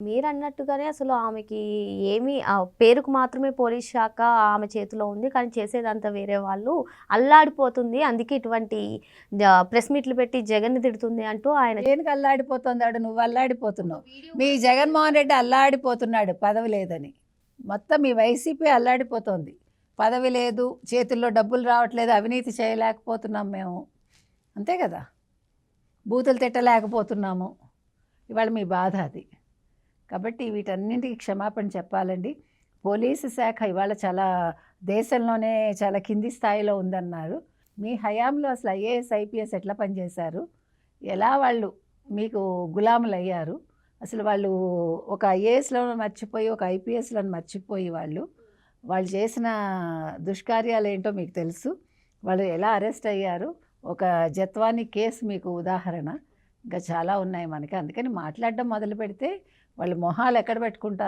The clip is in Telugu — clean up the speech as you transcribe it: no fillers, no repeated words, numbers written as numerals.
మీరన్నట్టుగానే అసలు ఆమెకి ఏమి పేరుకు మాత్రమే పోలీస్ శాఖ ఆమె చేతిలో ఉంది. కానీ చేసేదంతా వేరే వాళ్ళు. అల్లాడిపోతుంది. అందుకే ఇటువంటి ప్రెస్ మీట్లు పెట్టి జగన్‌ని తిడుతుంది అంటూ ఆయన దేనికి అల్లాడిపోతున్నాడు? నువ్వు అల్లాడిపోతున్నావు. మీ జగన్మోహన్ రెడ్డి అల్లాడిపోతున్నాడు పదవి లేదని. మొత్తం మీ వైసీపీ అల్లాడిపోతుంది. పదవి లేదు, చేతుల్లో డబ్బులు రావట్లేదు, అవినీతి చేయలేకపోతున్నాం మేము, అంతే కదా. బూతులు తిట్టలేకపోతున్నాము. ఇవాళ మీ బాధ అది. కాబట్టి వీటన్నింటికి క్షమాపణ చెప్పాలండి. పోలీసు శాఖ ఇవాళ చాలా దేశంలోనే చాలా కింది స్థాయిలో ఉందన్నారు. మీ హయాంలో అసలు ఐఏఎస్ ఐపీఎస్ ఎట్లా పనిచేశారు, ఎలా వాళ్ళు మీకు గులాములు అయ్యారు, అసలు వాళ్ళు ఒక ఐఏఎస్లను మర్చిపోయి ఒక ఐపీఎస్లను మర్చిపోయి వాళ్ళు చేసిన దుష్కార్యాలు ఏంటో మీకు తెలుసు. వాళ్ళు ఎలా అరెస్ట్ అయ్యారు, ఒక జత్వాని కేసు మీకు ఉదాహరణ. ఇంకా చాలా ఉన్నాయి మనకి. అందుకని మాట్లాడడం మొదలు పెడితే వాళ్ళు మొహాలు ఎక్కడ పెట్టుకుంటారు.